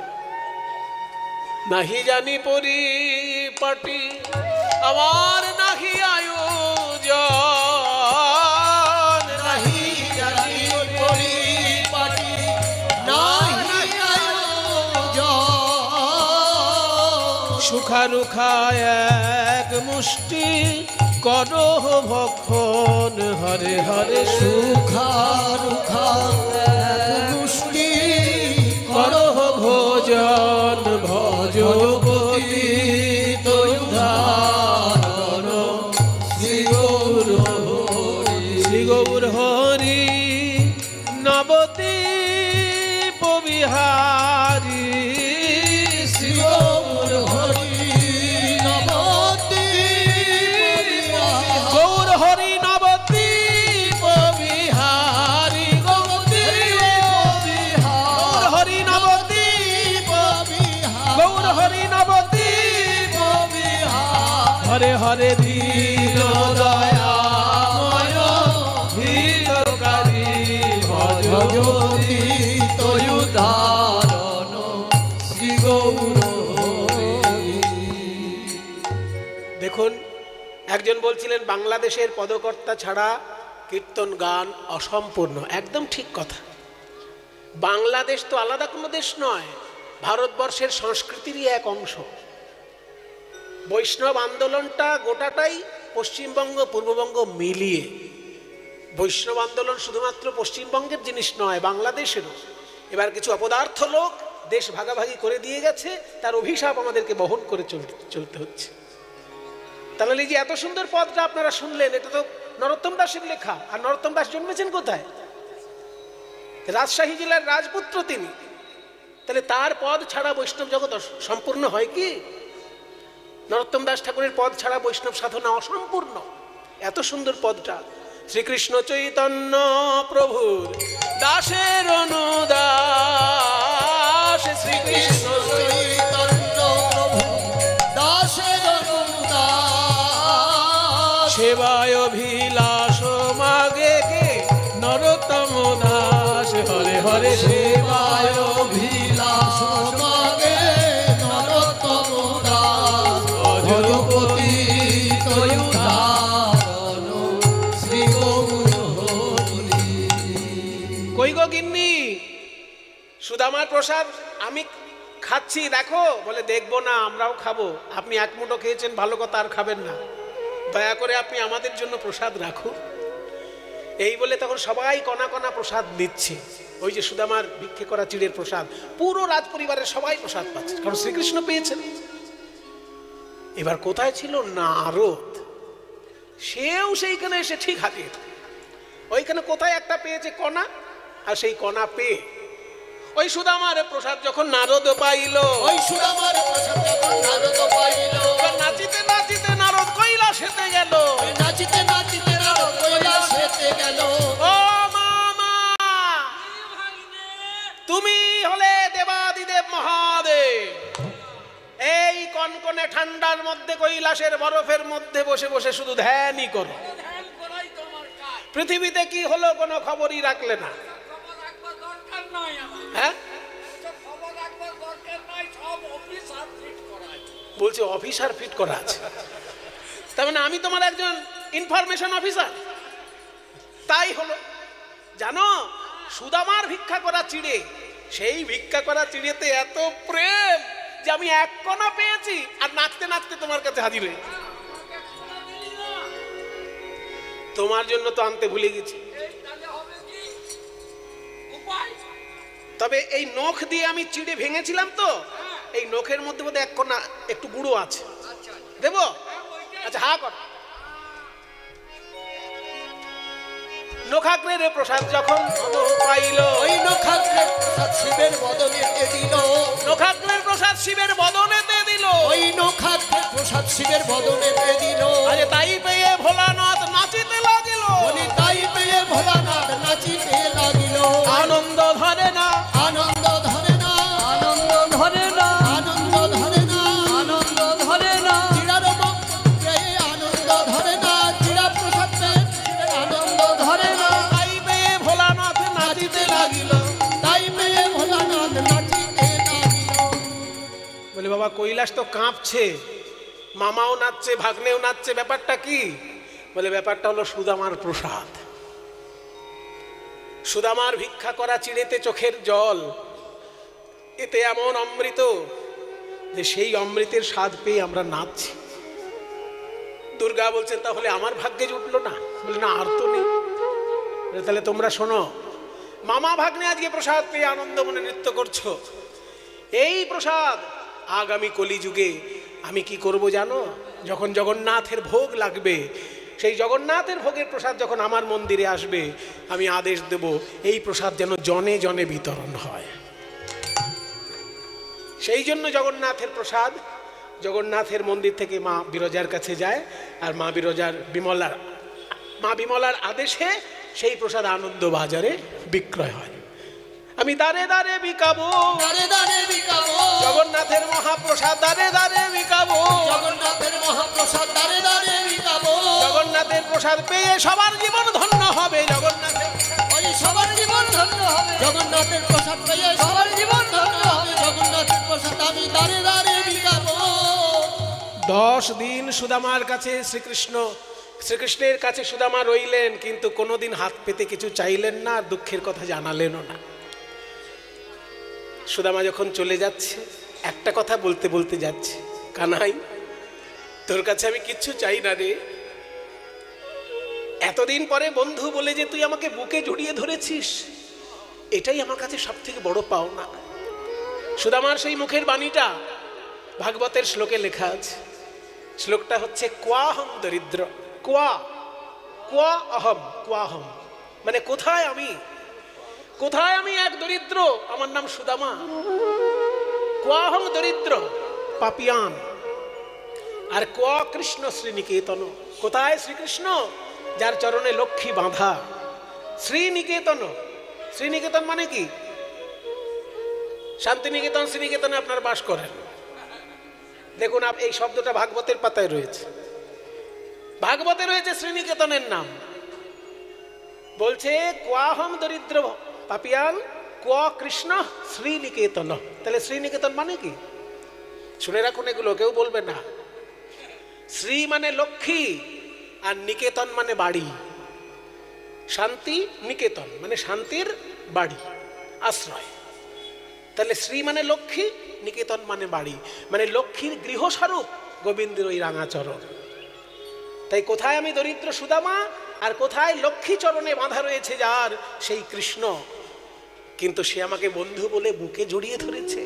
নাহি জানি পরিপাটি আমার নাহি আয়োজন, নাহি জানি পরিপাটি নাহি আয়োজন। সুখারুখা এক মুষ্টি করো ভক্ষণ হরে হরে, সুখারুখা এক মুষ্টি করো ভোজন ভজপতি তৈধারণ শ্রী গৌর হরি, শ্রী গৌর হরি নবদ্বীপ বিহারী, শ্রী গৌর হরি গৌর হরি নবদ্বীপ বিহারী, গৌর হরি নবদ্বীপ গৌর হরি নবদ্বীপ হরে হরে দীন দয়াময় হিতকারী ভজপতি তৈধারণ শ্রী গৌর হরি। দেখুন, একজন বলছিলেন বাংলাদেশের পদকর্তা ছাড়া কীর্তন গান অসম্পূর্ণ। একদম ঠিক কথা। বাংলাদেশ তো আলাদা কোনো দেশ নয়, ভারতবর্ষের সংস্কৃতিরই এক অংশ। বৈষ্ণব আন্দোলনটা গোটাটাই পশ্চিমবঙ্গ পূর্ববঙ্গ মিলিয়ে। বৈষ্ণব আন্দোলন শুধুমাত্র পশ্চিমবঙ্গের জিনিস নয়, বাংলাদেশেরও। এবার কিছু অপদার্থ লোক দেশ ভাগাভাগি করে দিয়ে গেছে, তার অভিশাপ আমাদেরকে বহন করে চলতে হচ্ছে। তাহলে এই যে এত সুন্দর পদটা আপনারা শুনলেন, এটা তো নরোত্তম দাসের লেখা। আর নরোত্তম দাস জন্মেছেন কোথায়? রাজশাহী জেলার রাজপুত্র তিনি। তাহলে তার পদ ছাড়া বৈষ্ণব জগৎ সম্পূর্ণ হয় কি? নরোত্তম দাস ঠাকুরের পদ ছাড়া বৈষ্ণব সাধনা অসম্পূর্ণ। এত সুন্দর পদটা, শ্রীকৃষ্ণ চৈতন্য প্রভুর দাসের অনুদাস, শ্রীকৃষ্ণ চৈতন্য প্রভু দাসের অনুদাস, সেবায় অভিলাষ মাগে কে নরোত্তম দাস, হরে হরে সেবায় অভিলাষ মাগে নরোত্তম দাস, ভজপতি তৈধারণ শ্রী গৌর হরি। কই গো গিন্নি, সুদামার প্রসাদ আমি খাচ্ছি দেখো। বলে দেখবো না, আমরাও খাবো। আপনি এক মুঠো খেয়েছেন, ভালো কথা, আর খাবেন না। দয়া করে আপনি আমাদের জন্য প্রসাদ রাখুন। এই বলে তখন সবাই কণা কণা প্রসাদ নিচ্ছে। ওই যে সুদামার ভিক্ষে করা চিড়ের প্রসাদ, পুরো রাজ পরিবারের সবাই প্রসাদ পাচ্ছে, কারণ শ্রীকৃষ্ণ পেয়েছেন। এবার কোথায় ছিল নারদ, সেও সেইখানে এসে ঠিক হাজির। ওইখানে কোথায় একটা পেয়েছে কণা, আর সেই কণা পেয়ে ওই সুদামার প্রসাদ যখন নারদ পাইল, ওই সুদামার প্রসাদ যখন নারদ পাইল, নাচিতে নাচিতে নারদ কৈলাসেতে গেল, নাচিতে নাচিতে নারদ কৈলাসেতে গেল। ও মামা, তুমি হলে দেবাদিদেব মহাদেব, এই কনকনে ঠান্ডার মধ্যে কৈলাসের বরফের মধ্যে বসে বসে শুধু ধ্যানই করো, পৃথিবীতে কি হলো কোনো খবরই রাখলে না। হ্যাঁ, বলছে অফিসার ফিট করা আছে, তার মানে আমি তোমার একজন ইনফরমেশন অফিসার। তাই হলো, জানো সুদামার ভিক্ষা করা চিড়ে, সেই ভিক্ষা করা চিড়েতে এত প্রেম যে আমি এক কণা পেয়েছি আর নাচতে নাচতে তোমার কাছে হাজির হয়েছি। তোমার জন্য তো আনতে ভুলে গেছি। তবে এই নখ দিয়ে আমি চিড়ে ভেঙেছিলাম তো, এই নখের মধ্যে বোধহয় এক কণা একটু গুঁড়ো আছে, দেবো? আচ্ছা, হা কর। নখাগ্রের প্রসাদ যখন পাইল, ওই নখাগ্রের প্রসাদ শিবের বদনেতে দিল, নখাগ্রের প্রসাদ শিবের বদনেতে দিল, ওই নখাগ্রের প্রসাদ শিবের বদনেতে দিল। আরে তাই পেয়ে ভোলানাথ নাচিতে লাগিল, বলি তাই পেয়ে ভোলানাথ নাচিতে লাগিল। আনন্দ ধরে না, আনন্দ ধরে না, আনন্দ ধরে না, আনন্দ ধরে না, আনন্দ ধরে না, চিড়ার পেয়ে আনন্দ ধরে না, চিড়া প্রসাদ পেয়ে শিবের আনন্দ ধরে না। তাই পেয়ে ভোলানাথ নাচিতে লাগিল। তাই পেয়ে ভোলানাথ নাচিতে লাগিল। বলে বাবা কৈলাস তো কাঁপছে, মামাও নাচছে, ভাগ্নেও নাচছে, ব্যাপারটা কি? বলে ব্যাপারটা হলো সুদামার প্রসাদ। সুদামার ভিক্ষা করা চিড়েতে চোখের জল, এতে এমন অমৃত যে সেই অমৃতের স্বাদ পেয়ে আমরা নাচছি। দুর্গা বলছেন তাহলে আমার ভাগ্যে জুটলো না? বলে না, আর তো নেই। তাহলে তোমরা শোনো, মামা ভাগ্নে আজকে প্রসাদ পেয়ে আনন্দ মনে নৃত্য করছো, এই প্রসাদ আগামী কলিযুগে আমি কি করব জানো? যখন জগন্নাথের ভোগ লাগবে, সেই জগন্নাথের ভোগের প্রসাদ যখন আমার মন্দিরে আসবে, আমি আদেশ দেব এই প্রসাদ যেন জনে জনে বিতরণ হয়। সেই জন্য জগন্নাথের প্রসাদ জগন্নাথের মন্দির থেকে মা বিরজার কাছে যায়, আর মা বিমলার আদেশে সেই প্রসাদ আনন্দ বাজারে বিক্রয় হয়। আমি দাঁড়ে দাঁড়ে বিকাবো, দাঁড়ে দাঁড়ে বিকাবো, জগন্নাথের মহাপ্রসাদ দাঁড়ে দাঁড়ে বিকাবো, জগন্নাথের মহাপ্রসাদ দাঁড়ে দাঁড়ে বিকাবো। জগন্নাথের প্রসাদ পেয়ে সবার জীবন ধন্য হবে। জগন্নাথের ওই সবার জীবন ধন্য হবে, জগন্নাথের প্রসাদ পেয়ে সবার জীবন ধন্য হবে। জগন্নাথের প্রসাদ আমি দাঁড়ে দাঁড়ে বিকাবো। 10 দিন সুদামার কাছে শ্রীকৃষ্ণের কাছে সুদামা রইলেন, কিন্তু কোনোদিন হাত পেতে কিছু চাইলেন না, দুঃখের কথা জানালেনও না। সুদামা যখন চলে যাচ্ছে, একটা কথা বলতে বলতে যাচ্ছে, কানাই তোর কাছে আমি কিচ্ছু চাই না রে, এতদিন পরে বন্ধু বলে যে তুই আমাকে বুকে জড়িয়ে ধরেছিস, এটাই আমার কাছে সব থেকে বড় পাওনা। সুদামার সেই মুখের বাণীটা ভাগবতের শ্লোকে লেখা আছে। শ্লোকটা হচ্ছে ক্বাহম দরিদ্র, ক্বাহম মানে কোথায় আমি এক দরিদ্র, আমার নাম সুদামা। ক্বাহম দরিদ্র পাপিয়ান, আর ক্বা কৃষ্ণ শ্রীনিকেতন, কোথায় শ্রীকৃষ্ণ যার চরণে লক্ষ্মী বাঁধা। শ্রীনিকেতন, শ্রীনিকেতন মানে কি? শান্তিনিকেতন, শ্রীনিকেতনে আপনার বাস করেন। দেখুন এই শব্দটা ভাগবতের পাতায় রয়েছে, ভাগবতে রয়েছে শ্রীনিকেতনের নাম। বলছে ক্বাহম দরিদ্র পাপিয়ান ক্বা কৃষ্ণ শ্রীনিকেতন। তাহলে শ্রীনিকেতন মানে কি? শুনে রাখুন, এগুলো কেউ বলবে না। শ্রী মানে লক্ষ্মী, আর নিকেতন মানে বাড়ি। শান্তি নিকেতন মানে শান্তির বাড়ি, আশ্রয়। তাহলে শ্রী মানে লক্ষ্মী, নিকেতন মানে বাড়ি, মানে লক্ষ্মীর গৃহস্বরূপ গোবিন্দের ওই রাঙাচরণ। তাই কোথায় আমি দরিদ্র সুদামা, আর কোথায় লক্ষ্মী চরণে বাঁধা রয়েছে যার, সেই কৃষ্ণ। কিন্তু সে আমাকে বন্ধু বলে বুকে জড়িয়ে ধরেছে।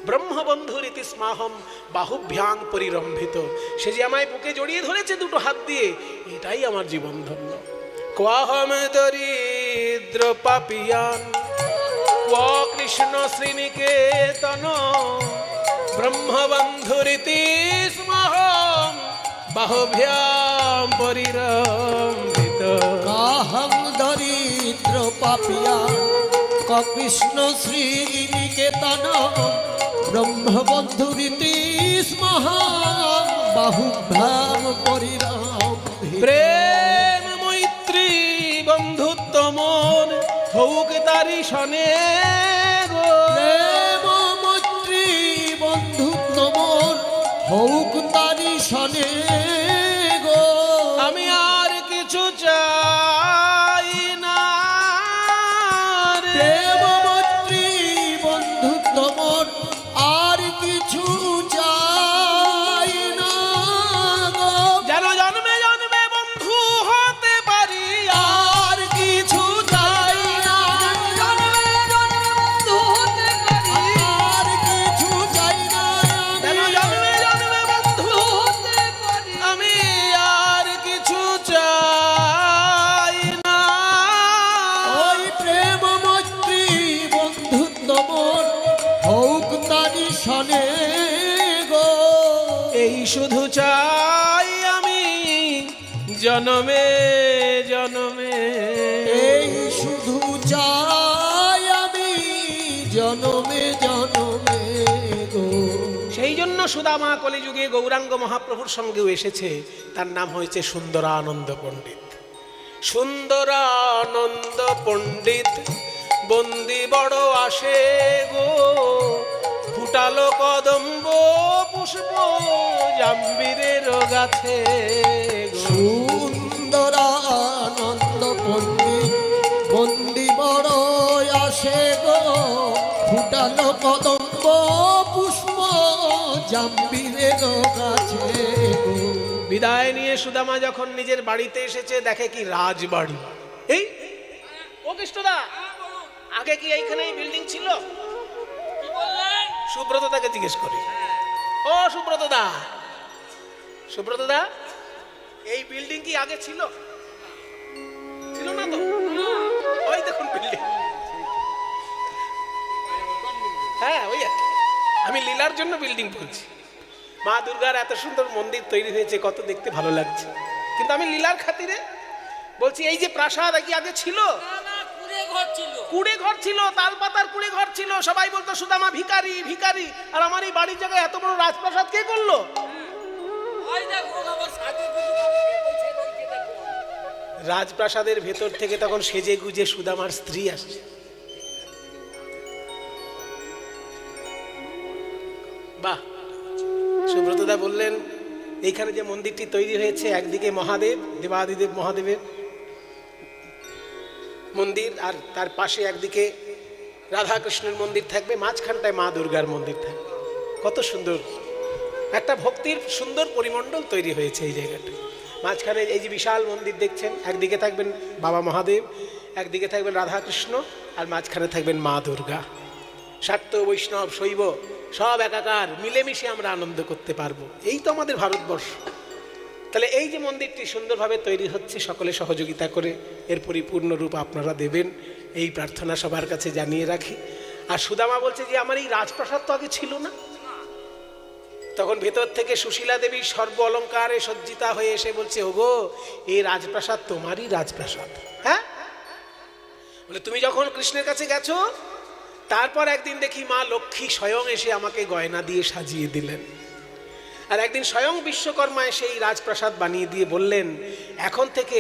ব্রহ্মবন্ধু রীতি স্মাহম বাহুভ্যাং পরিরম্ভিত। সে যে আমায় বুকে জড়িয়ে ধরেছে দুটো হাত দিয়ে, এটাই আমার জীবন ধন্য। ক্বাহম দরিদ্র পাপিয়ান ক্বা কৃষ্ণ শ্রীনিকেতন ব্রহ্মবন্ধু রীতি স্মাহম বাহুভ্যাং পরিরম্ভিত। কাহং দরিদ্র পাপিয়া কৃষ্ণ শ্রী নিকেতন ব্রহ্মবন্ধু রীতি স্মহা বাহুভ্যাম পরিরম্ভিত। প্রেম মৈত্রী বন্ধুত্ব মন হোক তারি সনে গো। প্রেম মৈত্রী বন্ধুত্ব মন হোক তারি সনে গো। আমি আর কিছু চাই না রে। প্রেম মৈত্রী বন্ধুত্ব মন আর কিছু চাই না গো। যেন জন্মে জন্মে বন্ধু হতে পারি, আর কিছু চাই না। আর কিছু চাই না। যেন জন্মে জন্মে বন্ধু হতে পারি, আমি আর কিছু চাই না। ওই প্রেম মৈত্রী বন্ধুত্ব মন হোক তারি সনে গো। এই শুধু চাই আমি জনমে জনমে। এই শুধু চাই আমি জনমে জনমে গো। সেই জন্য সুদামা কলিযুগে গৌরাঙ্গ মহাপ্রভুর সঙ্গেও এসেছে। তার নাম হয়েছে সুন্দরানন্দ পণ্ডিত। সুন্দরানন্দ পণ্ডিত বন্দি বড় আসে গো। ফুটালো কদম্ব পুষ্প জাম্বিরের গাছে গো। সুন্দরানন্দ পণ্ডিত বন্দি বড় আসে গো। ফুটালো কদম্ব পুষ্প জাম্বিরের গাছে গো। বিদায় নিয়ে সুদামা যখন নিজের বাড়িতে এসেছে, দেখে কি রাজবাড়ি। এই ও কৃষ্ণদা, আগে কি এইখানে বিল্ডিং ছিল? সুব্রত দাকে জিজ্ঞেস করি। ও সুব্রত দা, সুব্রত দা, এই বিল্ডিং কি আগে ছিল? ছিল না তো? ওই দেখুন বিল্ডিং। হ্যাঁ ওই আর কি। আমি লীলার জন্য বিল্ডিং বলছি। মা দুর্গার এত সুন্দর মন্দির তৈরি হয়েছে, কত দেখতে ভালো লাগছে। কিন্তু আমি লীলার খাতিরে বলছি, এই যে প্রাসাদ কি আগে ছিল? কুড়ে ঘর ছিল, তাল পাতার কুড়ে ঘর ছিল। সবাই বলতো সুদামা ভিখারি ভিখারি। আর আমার এই বাড়ির জায়গায় এত বড় রাজপ্রাসাদ কে করলো? রাজপ্রাসাদের ভেতর থেকে তখন সেজে গুজে সুদামার স্ত্রী আসছে। বাহ! সুব্রতদা বললেন, এইখানে যে মন্দিরটি তৈরি হয়েছে, একদিকে মহাদেব, দেবাদিদেব মহাদেবের মন্দির, আর তার পাশে একদিকে রাধাকৃষ্ণের মন্দির থাকবে, মাঝখানটায় মা দুর্গার মন্দির থাকবে। কত সুন্দর একটা ভক্তির সুন্দর পরিমণ্ডল তৈরি হয়েছে এই জায়গাটা। মাঝখানে এই যে বিশাল মন্দির দেখছেন, একদিকে থাকবেন বাবা মহাদেব, একদিকে থাকবেন রাধাকৃষ্ণ, আর মাঝখানে থাকবেন মা দুর্গা। শাক্ত বৈষ্ণব শৈব সব একাকার, মিলেমিশে আমরা আনন্দ করতে পারবো। এই তো আমাদের ভারতবর্ষ। তাহলে এই যে মন্দিরটি সুন্দরভাবে তৈরি হচ্ছে, সকলে সহযোগিতা করে এর পরিপূর্ণ রূপ আপনারা দেবেন, এই প্রার্থনা সবার কাছে জানিয়ে রাখি। আর সুদামা বলছে যে আমার এই রাজপ্রাসাদ তো আগে ছিল না। তখন ভেতর থেকে সুশীলা দেবী সর্ব অলঙ্কারে সজ্জিতা হয়ে এসে বলছে, ওগো এই রাজপ্রাসাদ তোমারই রাজপ্রাসাদ। হ্যাঁ, বলে তুমি যখন কৃষ্ণের কাছে গেছো, তারপর একদিন দেখি মা লক্ষ্মী স্বয়ং এসে আমাকে গয়না দিয়ে সাজিয়ে দিলেন। আর একদিন স্বয়ং বিশ্বকর্মা এসে এই রাজপ্রাসাদ বানিয়ে দিয়ে বললেন, এখন থেকে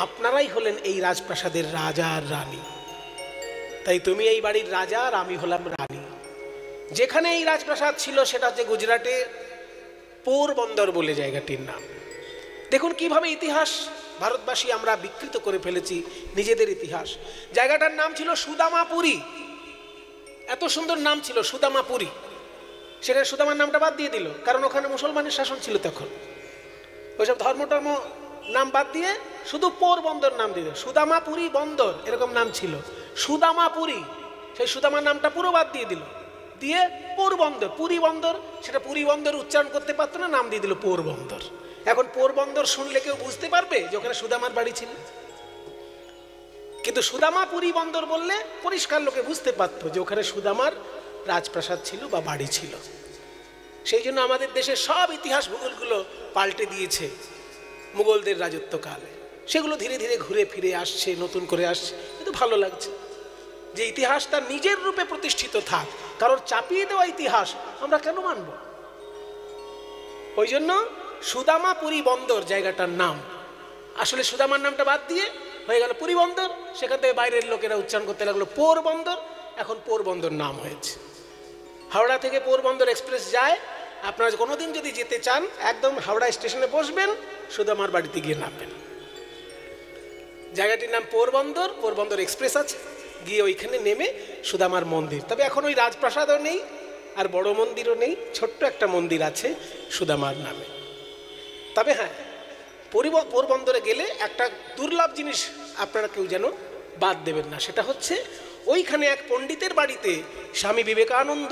আপনারাই হলেন এই রাজপ্রাসাদের রাজা আর রানী। তাই তুমি এই বাড়ির রাজা আর আমি হলাম রানী। যেখানে এই রাজপ্রাসাদ ছিল সেটা হচ্ছে গুজরাটে পোরবন্দর বলে জায়গাটির নাম। দেখুন কিভাবে ইতিহাস ভারতবাসী আমরা বিকৃত করে ফেলেছি, নিজেদের ইতিহাস। জায়গাটার নাম ছিল সুদামাপুরী। এত সুন্দর নাম ছিল সুদামাপুরী, সেখানে সুদামার নামটা বাদ দিয়ে দিল, কারণ ওখানে মুসলমানের শাসন ছিল তখন। ওইসব ধর্ম নাম বাদ দিয়ে শুধু পোরবন্দর নাম দিল। সুদামাপুরী বন্দর এরকম নাম ছিল, সুদামাপুরী, সেই সুদামার নামটা পুরো বাদ দিয়ে দিল, দিয়ে পোরবন্দর, পুরী বন্দর, সেটা পুরী বন্দর উচ্চারণ করতে পারতো না, নাম দিয়ে দিল পোরবন্দর। এখন পোরবন্দর শুনলে কেউ বুঝতে পারবে যে ওখানে সুদামার বাড়ি ছিল? কিন্তু সুদামাপুরী বন্দর বললে পরিষ্কার লোকে বুঝতে পারতো যে ওখানে সুদামার রাজপ্রাসাদ ছিল বা বাড়ি ছিল। সেই জন্য আমাদের দেশের সব ইতিহাস ভূগোলগুলো পাল্টে দিয়েছে মুঘলদের রাজত্বকালে। সেগুলো ধীরে ধীরে ঘুরে ফিরে আসছে, নতুন করে আসছে, কিন্তু ভালো লাগছে যে ইতিহাস তার নিজের রূপে প্রতিষ্ঠিত থাক, কারণ চাপিয়ে দেওয়া ইতিহাস আমরা কেন মানব? ওই জন্য সুদামাপুরী বন্দর জায়গাটার নাম, আসলে সুদামার নামটা বাদ দিয়ে হয়ে গেল পুরী বন্দর, সেখান থেকে বাইরের লোকেরা উচ্চারণ করতে লাগলো পোরবন্দর, এখন পোরবন্দর নাম হয়েছে। হাওড়া থেকে পোরবন্দর এক্সপ্রেস যায়, আপনারা কোনোদিন যদি যেতে চান একদম হাওড়া স্টেশনে বসবেন, সুদামার বাড়িতে গিয়ে নামবেন। জায়গাটির নাম পোরবন্দর, পোরবন্দর এক্সপ্রেস আছে, গিয়ে ওইখানে নেমে সুদামার মন্দির, তবে এখন ওই রাজপ্রাসাদও নেই আর বড় মন্দিরও নেই, ছোট্ট একটা মন্দির আছে সুদামার নামে। তবে হ্যাঁ, পোরবন্দরে গেলে একটা দুর্লভ জিনিস আপনারা কেউ যেন বাদ দেবেন না, সেটা হচ্ছে ওইখানে এক পণ্ডিতের বাড়িতে স্বামী বিবেকানন্দ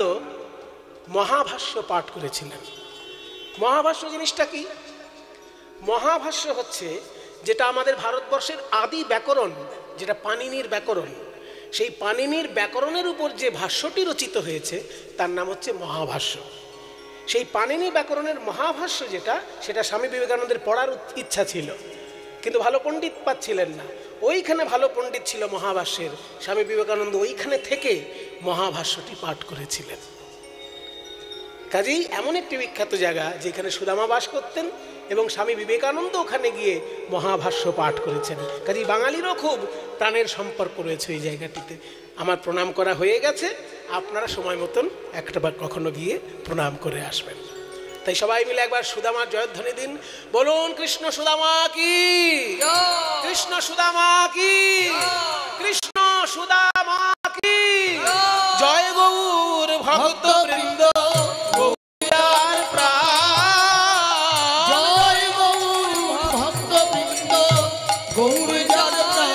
মহাভাষ্য পাঠ করেছিলেন। মহাভাষ্য জিনিসটা কি? মহাভাষ্য হচ্ছে যেটা আমাদের ভারতবর্ষের আদি ব্যাকরণ, যেটা পাণিনির ব্যাকরণ, সেই পাণিনির ব্যাকরণের উপর যে ভাষ্যটি রচিত হয়েছে তার নাম হচ্ছে মহাভাষ্য। সেই পাণিনি ব্যাকরণের মহাভাষ্য যেটা, সেটা স্বামী বিবেকানন্দের পড়ার ইচ্ছা ছিল, কিন্তু ভালো পণ্ডিত পাচ্ছিলেন না। ওইখানে ভালো পণ্ডিত ছিল মহাভাষ্যের, স্বামী বিবেকানন্দ ওইখানে থেকে মহাভাষ্যটি পাঠ করেছিলেন। কাজেই এমন একটি বিখ্যাত জায়গা যেখানে সুদামা বাস করতেন এবং স্বামী বিবেকানন্দ ওখানে গিয়ে মহাভাষ্য পাঠ করেছেন। কাজেই বাঙালিরও খুব প্রাণের সম্পর্ক রয়েছে এই জায়গাটিতে। আমার প্রণাম করা হয়ে গেছে, আপনারা সময় মতন একটাবার কখনো গিয়ে প্রণাম করে আসবেন। তাই সবাই মিলে একবার সুদামার জয়ধ্বনি দিন, বলুন কৃষ্ণ সুদামা কি, কৃষ্ণ সুদামা কি, কৃষ্ণ সুদামা কি, জয় গৌর ভক্ত বৃন্দ, গৌরার প্রাণ, জয় গৌর ভক্ত বৃন্দ, গৌর যার প্রাণ।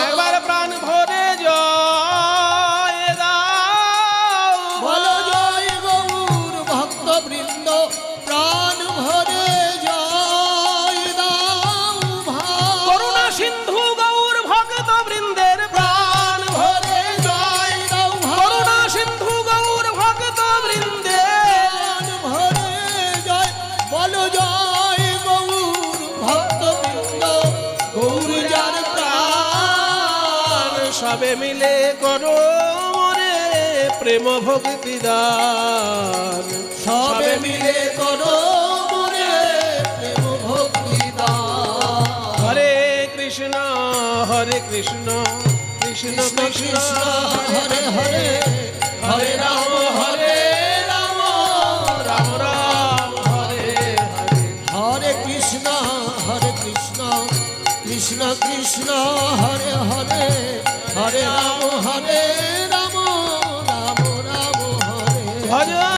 একবার প্রাণ ভরে জয় দাও, বলো জয় গৌর ভক্ত বৃন্দ, প্রাণ ভরে জয় দাও ভাই। করুণা সিন্ধু গৌর ভক্ত বৃন্দের প্রাণ ভরে জয় দাও ভাই। করুণা সিন্ধু গৌর ভক্ত বৃন্দে, প্রাণ ভরে জয়, বলো জয় গৌর ভক্ত বৃন্দ, গৌর যার প্রাণ। সবে মিলে করো মোরে প্রেম ভক্তি দান, সবে মিলে করো মোরে প্রেম ভক্তি দান। হরে কৃষ্ণ কৃষ্ণ কৃষ্ণ কৃষ্ণ হরে হরে, হরে রাম হরে রাম, রাম রাম হরে হরে, হরে কৃষ্ণ কৃষ্ণ কৃষ্ণ হরে হরে, হরে রাম হরে